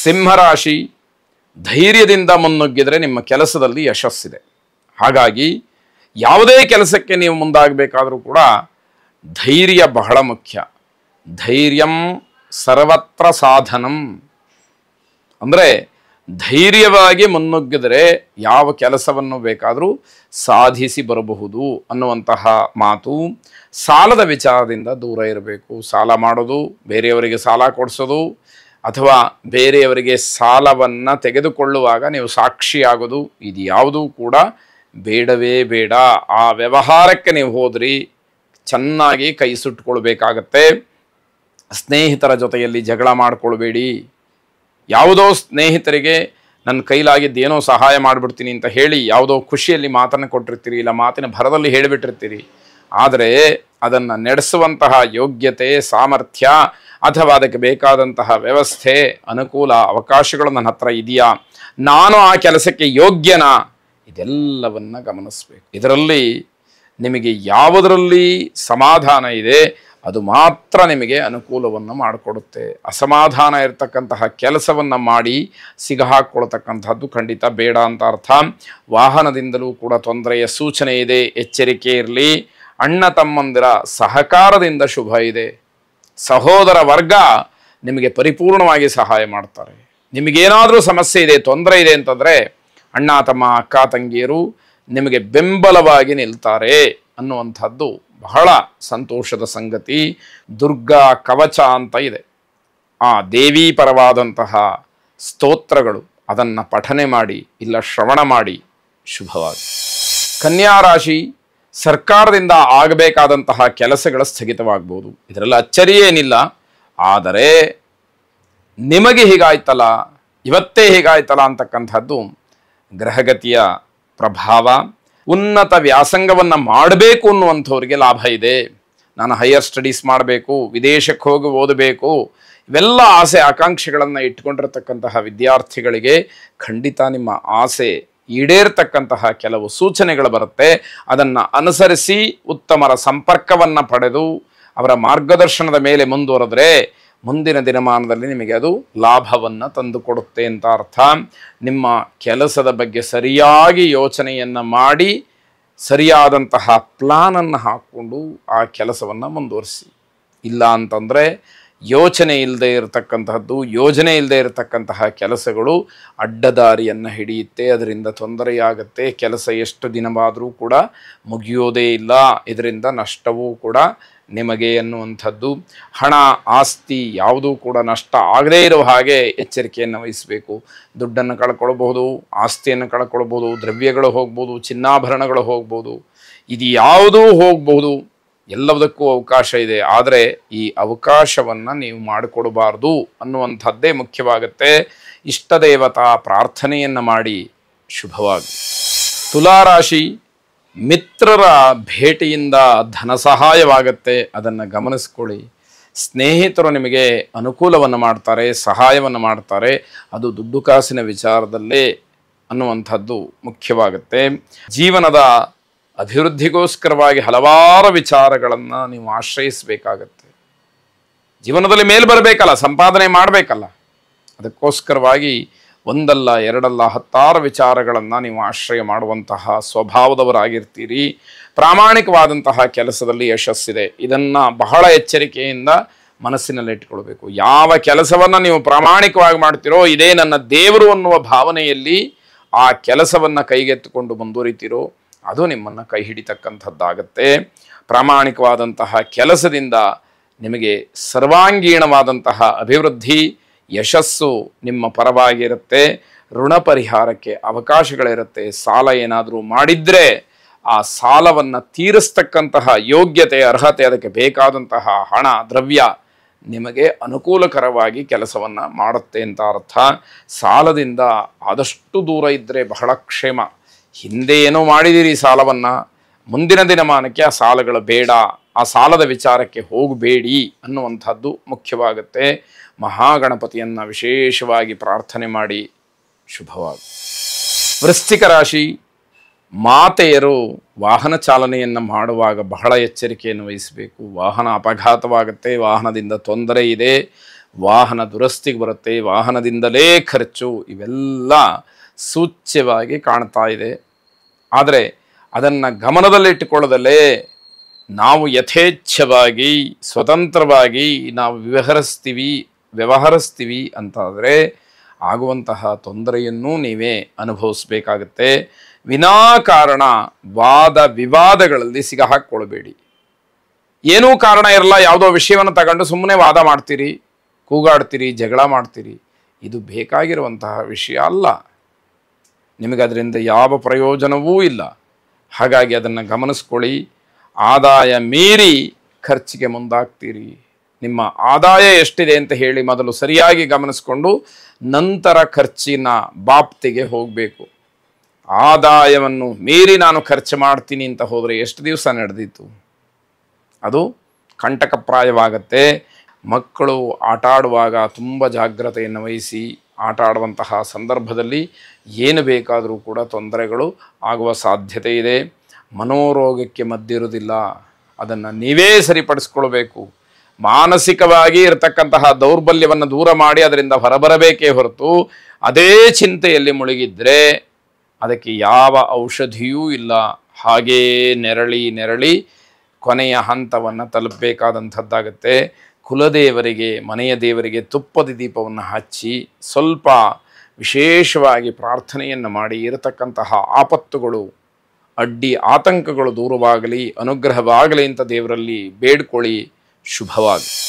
ಸಿಂಹರಾಶಿ, ಧೈರ್ಯದಿಂದ ಮುನ್ನುಗ್ಗಿದರೆ ನಿಮ್ಮ ಕೆಲಸದಲ್ಲಿ ಯಶಸ್ಸಿದೆ. ಹಾಗಾಗಿ ಯಾವುದೇ ಕೆಲಸಕ್ಕೆ ನೀವು ಮುಂದಾಗಬೇಕಾದರೂ ಕೂಡ ಧೈರ್ಯ ಬಹಳ ಮುಖ್ಯ. ಧೈರ್ಯಂ ಸರ್ವತ್ರ ಸಾಧನಂ ಅಂದರೆ ಧೈರ್ಯವಾಗಿ ಮುನ್ನುಗ್ಗಿದರೆ ಯಾವ ಕೆಲಸವನ್ನು ಬೇಕಾದರೂ ಸಾಧಿಸಿ ಬರಬಹುದು ಅನ್ನುವಂತಹ ಮಾತು. ಸಾಲದ ವಿಚಾರದಿಂದ ದೂರ ಇರಬೇಕು. ಸಾಲ ಮಾಡೋದು, ಬೇರೆಯವರಿಗೆ ಸಾಲ ಕೊಡಿಸೋದು ಅಥವಾ ಬೇರೆಯವರಿಗೆ ಸಾಲವನ್ನು ತೆಗೆದುಕೊಳ್ಳುವಾಗ ನೀವು ಸಾಕ್ಷಿಯಾಗೋದು, ಇದು ಯಾವುದೂ ಕೂಡ ಬೇಡವೇ ಬೇಡ. ಆ ವ್ಯವಹಾರಕ್ಕೆ ನೀವು ಹೋದ್ರಿ ಚೆನ್ನಾಗಿ ಕೈ ಸುಟ್ಟುಕೊಳ್ಬೇಕಾಗತ್ತೆ. ಸ್ನೇಹಿತರ ಜೊತೆಯಲ್ಲಿ ಜಗಳ ಮಾಡಿಕೊಳ್ಬೇಡಿ. ಯಾವುದೋ ಸ್ನೇಹಿತರಿಗೆ ನನ್ನ ಕೈಲಾಗಿದ್ದೇನೋ ಸಹಾಯ ಮಾಡಿಬಿಡ್ತೀನಿ ಅಂತ ಹೇಳಿ ಯಾವುದೋ ಖುಷಿಯಲ್ಲಿ ಮಾತನ್ನು ಕೊಟ್ಟಿರ್ತೀರಿ, ಇಲ್ಲ ಮಾತಿನ ಭರದಲ್ಲಿ ಹೇಳಿಬಿಟ್ಟಿರ್ತೀರಿ. ಆದರೆ ಅದನ್ನು ನಡೆಸುವಂತಹ ಯೋಗ್ಯತೆ, ಸಾಮರ್ಥ್ಯ ಅಥವಾ ಅದಕ್ಕೆ ಬೇಕಾದಂತಹ ವ್ಯವಸ್ಥೆ, ಅನುಕೂಲ, ಅವಕಾಶಗಳು ನನ್ನ ಹತ್ರ ಇದೆಯಾ, ನಾನು ಆ ಕೆಲಸಕ್ಕೆ ಯೋಗ್ಯನಾ, ಇದೆಲ್ಲವನ್ನು ಗಮನಿಸಬೇಕು. ಇದರಲ್ಲಿ ನಿಮಗೆ ಯಾವುದರಲ್ಲಿ ಸಮಾಧಾನ ಇದೆ ಅದು ಮಾತ್ರ ನಿಮಗೆ ಅನುಕೂಲವನ್ನು ಮಾಡಿಕೊಡುತ್ತೆ. ಅಸಮಾಧಾನ ಇರತಕ್ಕಂತಹ ಕೆಲಸವನ್ನು ಮಾಡಿ ಸಿಗಹಾಕ್ಕೊಳ್ತಕ್ಕಂಥದ್ದು ಖಂಡಿತ ಬೇಡ ಅಂತ ಅರ್ಥ. ವಾಹನದಿಂದಲೂ ಕೂಡ ತೊಂದರೆಯ ಸೂಚನೆ ಇದೆ, ಎಚ್ಚರಿಕೆ ಇರಲಿ. ಅಣ್ಣ ತಮ್ಮಂದಿರ ಸಹಕಾರದಿಂದ ಶುಭ ಇದೆ. ಸಹೋದರ ವರ್ಗ ನಿಮಗೆ ಪರಿಪೂರ್ಣವಾಗಿ ಸಹಾಯ ಮಾಡ್ತಾರೆ. ನಿಮಗೇನಾದರೂ ಸಮಸ್ಯೆ ಇದೆ, ತೊಂದರೆ ಇದೆ ಅಂತಂದರೆ ಅಣ್ಣ ತಮ್ಮ ಅಕ್ಕ ತಂಗಿಯರು ನಿಮಗೆ ಬೆಂಬಲವಾಗಿ ನಿಲ್ತಾರೆ ಅನ್ನುವಂಥದ್ದು ಬಹಳ ಸಂತೋಷದ ಸಂಗತಿ. ದುರ್ಗಾ ಕವಚ ಅಂತ ಇದೆ, ಆ ದೇವಿ ಪರವಾದಂತಹ ಸ್ತೋತ್ರಗಳು, ಅದನ್ನು ಪಠನೆ ಮಾಡಿ ಇಲ್ಲ ಶ್ರವಣ ಮಾಡಿ ಶುಭವಾಗಿ. ಕನ್ಯಾ ರಾಶಿ, ಸರ್ಕಾರದಿಂದ ಆಗಬೇಕಾದಂತಹ ಕೆಲಸಗಳ ಸ್ಥಗಿತವಾಗ್ಬೋದು. ಇದರಲ್ಲಿ ಅಚ್ಚರಿಯೇನಿಲ್ಲ. ಆದರೆ ನಿಮಗೆ ಹೀಗಾಯ್ತಲ್ಲ, ಇವತ್ತೇ ಹೀಗಾಯ್ತಲ್ಲ ಅಂತಕ್ಕಂಥದ್ದು ಗ್ರಹಗತಿಯ ಪ್ರಭಾವ. ಉನ್ನತ ವ್ಯಾಸಂಗವನ್ನು ಮಾಡಬೇಕು ಅನ್ನುವಂಥವ್ರಿಗೆ ಲಾಭ ಇದೆ. ನಾನು ಹೈಯರ್ ಸ್ಟಡೀಸ್ ಮಾಡಬೇಕು, ವಿದೇಶಕ್ಕೆ ಹೋಗಿ ಓದಬೇಕು, ಇವೆಲ್ಲ ಆಸೆ ಆಕಾಂಕ್ಷೆಗಳನ್ನು ಇಟ್ಕೊಂಡಿರ್ತಕ್ಕಂತಹ ವಿದ್ಯಾರ್ಥಿಗಳಿಗೆ ಖಂಡಿತ ನಿಮ್ಮ ಆಸೆ ಈಡೇರ್ತಕ್ಕಂತಹ ಕೆಲವು ಸೂಚನೆಗಳು ಬರುತ್ತೆ. ಅದನ್ನು ಅನುಸರಿಸಿ ಉತ್ತಮರ ಸಂಪರ್ಕವನ್ನು ಪಡೆದು ಅವರ ಮಾರ್ಗದರ್ಶನದ ಮೇಲೆ ಮುಂದುವರೆದ್ರೆ ಮುಂದಿನ ದಿನಮಾನದಲ್ಲಿ ನಿಮಗೆ ಅದು ಲಾಭವನ್ನು ತಂದುಕೊಡುತ್ತೆ ಅಂತ ಅರ್ಥ. ನಿಮ್ಮ ಕೆಲಸದ ಬಗ್ಗೆ ಸರಿಯಾಗಿ ಯೋಚನೆಯನ್ನು ಮಾಡಿ ಸರಿಯಾದಂತಹ ಪ್ಲಾನನ್ನು ಹಾಕ್ಕೊಂಡು ಆ ಕೆಲಸವನ್ನು ಮುಂದುವರಿಸಿ. ಇಲ್ಲ ಅಂತಂದರೆ ಯೋಚನೆ ಇಲ್ಲದೆ ಇರತಕ್ಕಂತಹದ್ದು, ಯೋಜನೆ ಇಲ್ಲದೆ ಇರತಕ್ಕಂತಹ ಕೆಲಸಗಳು ಅಡ್ಡದಾರಿಯನ್ನು ಹಿಡಿಯುತ್ತೆ. ಅದರಿಂದ ತೊಂದರೆಯಾಗುತ್ತೆ. ಕೆಲಸ ಎಷ್ಟು ದಿನವಾದರೂ ಕೂಡ ಮುಗಿಯೋದೇ ಇಲ್ಲ. ಇದರಿಂದ ನಷ್ಟವೂ ಕೂಡ ನಿಮಗೆ ಎನ್ನುವಂಥದ್ದು. ಹಣ ಆಸ್ತಿ ಯಾವುದೂ ಕೂಡ ನಷ್ಟ ಆಗದೇ ಇರೋ ಹಾಗೆ ಎಚ್ಚರಿಕೆಯನ್ನು ವಹಿಸಬೇಕು. ದುಡ್ಡನ್ನು ಕಳ್ಕೊಳ್ಬೋದು, ಆಸ್ತಿಯನ್ನು ಕಳ್ಕೊಳ್ಬೋದು, ದ್ರವ್ಯಗಳು ಹೋಗ್ಬೋದು, ಚಿನ್ನಾಭರಣಗಳು ಹೋಗ್ಬೋದು, ಇದು ಯಾವುದೂ ಹೋಗ್ಬೋದು. ಎಲ್ಲದಕ್ಕೂ ಅವಕಾಶ ಇದೆ. ಆದರೆ ಈ ಅವಕಾಶವನ್ನು ನೀವು ಮಾಡಿಕೊಡಬಾರ್ದು ಅನ್ನುವಂಥದ್ದೇ ಮುಖ್ಯವಾಗುತ್ತೆ. ಇಷ್ಟ ದೇವತಾ ಪ್ರಾರ್ಥನೆಯನ್ನು ಮಾಡಿ ಶುಭವಾಗಿ. ತುಲಾರಾಶಿ, ಮಿತ್ರರ ಭೇಟಿಯಿಂದ ಧನ ಸಹಾಯವಾಗುತ್ತೆ, ಅದನ್ನು ಗಮನಿಸ್ಕೊಳ್ಳಿ. ಸ್ನೇಹಿತರು ನಿಮಗೆ ಅನುಕೂಲವನ್ನು ಮಾಡ್ತಾರೆ, ಸಹಾಯವನ್ನು ಮಾಡ್ತಾರೆ, ಅದು ದುಡ್ಡು ಕಾಸಿನ ವಿಚಾರದಲ್ಲೇ ಅನ್ನುವಂಥದ್ದು ಮುಖ್ಯವಾಗುತ್ತೆ. ಜೀವನದ ಅಭಿವೃದ್ಧಿಗೋಸ್ಕರವಾಗಿ ಹಲವಾರು ವಿಚಾರಗಳನ್ನು ನೀವು ಆಶ್ರಯಿಸಬೇಕಾಗತ್ತೆ. ಜೀವನದಲ್ಲಿ ಮೇಲೆ ಬರಬೇಕಲ್ಲ, ಸಂಪಾದನೆ ಮಾಡಬೇಕಲ್ಲ, ಅದಕ್ಕೋಸ್ಕರವಾಗಿ ಒಂದಲ್ಲ ಎರಡಲ್ಲ 10 ವಿಚಾರಗಳನ್ನು ನೀವು ಆಶ್ರಯ ಮಾಡುವಂತಹ ಸ್ವಭಾವದವರಾಗಿರ್ತೀರಿ. ಪ್ರಾಮಾಣಿಕವಾದಂತಹ ಕೆಲಸದಲ್ಲಿ ಯಶಸ್ಸಿದೆ. ಇದನ್ನು ಬಹಳ ಎಚ್ಚರಿಕೆಯಿಂದ ಮನಸ್ಸಿನಲ್ಲಿಟ್ಟುಕೊಳ್ಬೇಕು. ಯಾವ ಕೆಲಸವನ್ನು ನೀವು ಪ್ರಾಮಾಣಿಕವಾಗಿ ಮಾಡ್ತೀರೋ, ಇದೇ ನನ್ನ ದೇವರು ಅನ್ನುವ ಭಾವನೆಯಲ್ಲಿ ಆ ಕೆಲಸವನ್ನು ಕೈಗೆತ್ತಿಕೊಂಡು ಮುಂದುವರಿತೀರೋ ಅದು ನಿಮ್ಮನ್ನು ಕೈ ಹಿಡಿತಕ್ಕಂಥದ್ದಾಗತ್ತೆ. ಪ್ರಾಮಾಣಿಕವಾದಂತಹ ಕೆಲಸದಿಂದ ನಿಮಗೆ ಸರ್ವಾಂಗೀಣವಾದಂತಹ ಅಭಿವೃದ್ಧಿ, ಯಶಸ್ಸು ನಿಮ್ಮ ಪರವಾಗಿರುತ್ತೆ. ಋಣ ಪರಿಹಾರಕ್ಕೆ ಅವಕಾಶಗಳಿರುತ್ತೆ. ಸಾಲ ಏನಾದರೂ ಮಾಡಿದರೆ ಆ ಸಾಲವನ್ನು ತೀರಿಸ್ತಕ್ಕಂತಹ ಯೋಗ್ಯತೆ, ಅರ್ಹತೆ, ಅದಕ್ಕೆ ಬೇಕಾದಂತಹ ಹಣ, ದ್ರವ್ಯ ನಿಮಗೆ ಅನುಕೂಲಕರವಾಗಿ ಕೆಲಸವನ್ನು ಮಾಡುತ್ತೆ ಅಂತ ಅರ್ಥ. ಸಾಲದಿಂದ ಆದಷ್ಟು ದೂರ ಇದ್ದರೆ ಬಹಳ ಕ್ಷೇಮ. ಹಿಂದೆ ಏನೋ ಮಾಡಿದಿರಿ ಸಾಲವನ್ನು, ಮುಂದಿನ ದಿನಮಾನಕ್ಕೆ ಆ ಸಾಲಗಳು ಬೇಡ, ಆ ಸಾಲದ ವಿಚಾರಕ್ಕೆ ಹೋಗಬೇಡಿ ಅನ್ನುವಂಥದ್ದು ಮುಖ್ಯವಾಗುತ್ತೆ. ಮಹಾಗಣಪತಿಯನ್ನು ವಿಶೇಷವಾಗಿ ಪ್ರಾರ್ಥನೆ ಮಾಡಿ ಶುಭವಾಗಿ. ವೃಶ್ಚಿಕ ರಾಶಿ, ಮಾತೆಯರು ವಾಹನ ಚಾಲನೆಯನ್ನು ಮಾಡುವಾಗ ಬಹಳ ಎಚ್ಚರಿಕೆಯನ್ನು ವಹಿಸಬೇಕು. ವಾಹನ ಅಪಘಾತವಾಗುತ್ತೆ, ವಾಹನದಿಂದ ತೊಂದರೆ ಇದೆ, ವಾಹನ ದುರಸ್ತಿಗೆ ಬರುತ್ತೆ, ವಾಹನದಿಂದಲೇ ಖರ್ಚು, ಇವೆಲ್ಲ ಸೂಚ್ಯವಾಗಿ ಕಾಣ್ತಾ ಇದೆ. ಆದರೆ ಅದನ್ನು ಗಮನದಲ್ಲಿಟ್ಟುಕೊಳ್ಳದಲ್ಲೇ ನಾವು ಯಥೇಚ್ಛವಾಗಿ ಸ್ವತಂತ್ರವಾಗಿ ನಾವು ವ್ಯವಹರಿಸ್ತೀವಿ ಅಂತಾದರೆ ಆಗುವಂತಹ ತೊಂದರೆಯನ್ನೂ ನೀವೇ ಅನುಭವಿಸಬೇಕಾಗತ್ತೆ. ವಿನಾಕಾರಣ ವಾದ ವಿವಾದಗಳಲ್ಲಿ ಸಿಗಹಾಕ್ಕೊಳ್ಬೇಡಿ. ಏನೂ ಕಾರಣ ಇರಲ್ಲ, ಯಾವುದೋ ವಿಷಯವನ್ನು ತಗೊಂಡು ಸುಮ್ಮನೆ ವಾದ ಮಾಡ್ತೀರಿ, ಕೂಗಾಡ್ತೀರಿ, ಜಗಳ ಮಾಡ್ತೀರಿ. ಇದು ಬೇಕಾಗಿರುವಂತಹ ವಿಷಯ ಅಲ್ಲ. ನಿಮಗದರಿಂದ ಯಾವ ಪ್ರಯೋಜನವೂ ಇಲ್ಲ. ಹಾಗಾಗಿ ಅದನ್ನು ಗಮನಿಸ್ಕೊಳ್ಳಿ. ಆದಾಯ ಮೀರಿ ಖರ್ಚಿಗೆ ಮುಂದಾಗ್ತೀರಿ. ನಿಮ್ಮ ಆದಾಯ ಎಷ್ಟಿದೆ ಅಂತ ಹೇಳಿ ಮೊದಲು ಸರಿಯಾಗಿ ಗಮನಿಸ್ಕೊಂಡು ನಂತರ ಖರ್ಚಿನ ಬಾಪ್ತಿಗೆ ಹೋಗಬೇಕು. ಆದಾಯವನ್ನು ಮೀರಿ ನಾನು ಖರ್ಚು ಮಾಡ್ತೀನಿ ಅಂತ ಹೋದರೆ ಎಷ್ಟು ದಿವಸ ನಡೆದಿತ್ತು? ಅದು ಕಂಟಕಪ್ರಾಯವಾಗತ್ತೆ. ಮಕ್ಕಳು ಆಟ ಆಡುವಾಗ ತುಂಬ ಜಾಗ್ರತೆಯನ್ನು ವಹಿಸಿ ಆಟ ಆಡುವಂತಹ ಸಂದರ್ಭದಲ್ಲಿ ಏನು ಬೇಕಾದರೂ ಕೂಡ ತೊಂದರೆಗಳು ಆಗುವ ಸಾಧ್ಯತೆ ಇದೆ. ಮನೋರೋಗಕ್ಕೆ ಮದ್ದಿರುವುದಿಲ್ಲ, ಅದನ್ನು ನೀವೇ ಸರಿಪಡಿಸ್ಕೊಳ್ಬೇಕು. ಮಾನಸಿಕವಾಗಿ ಇರತಕ್ಕಂತಹ ದೌರ್ಬಲ್ಯವನ್ನು ದೂರ ಮಾಡಿ ಅದರಿಂದ ಹೊರಬರಬೇಕೇ ಹೊರತು ಅದೇ ಚಿಂತೆಯಲ್ಲಿ ಮುಳುಗಿದ್ರೆ ಅದಕ್ಕೆ ಯಾವ ಔಷಧಿಯೂ ಇಲ್ಲ. ಹಾಗೇ ನೆರಳಿ ಕೊನೆಯ ಹಂತವನ್ನು ತಲುಪಬೇಕಾದಂಥದ್ದಾಗತ್ತೆ. ಕುಲದೇವರಿಗೆ, ಮನೆಯ ದೇವರಿಗೆ ತುಪ್ಪದ ದೀಪವನ್ನು ಹಚ್ಚಿ ಸ್ವಲ್ಪ ವಿಶೇಷವಾಗಿ ಪ್ರಾರ್ಥನೆಯನ್ನು ಮಾಡಿ ಇರತಕ್ಕಂತಹ ಆಪತ್ತುಗಳು, ಅಡ್ಡಿ ಆತಂಕಗಳು ದೂರವಾಗಲಿ, ಅನುಗ್ರಹವಾಗಲಿ ಅಂತ ದೇವರಲ್ಲಿ ಬೇಡ್ಕೊಳ್ಳಿ. ಶುಭವಾಗಿ.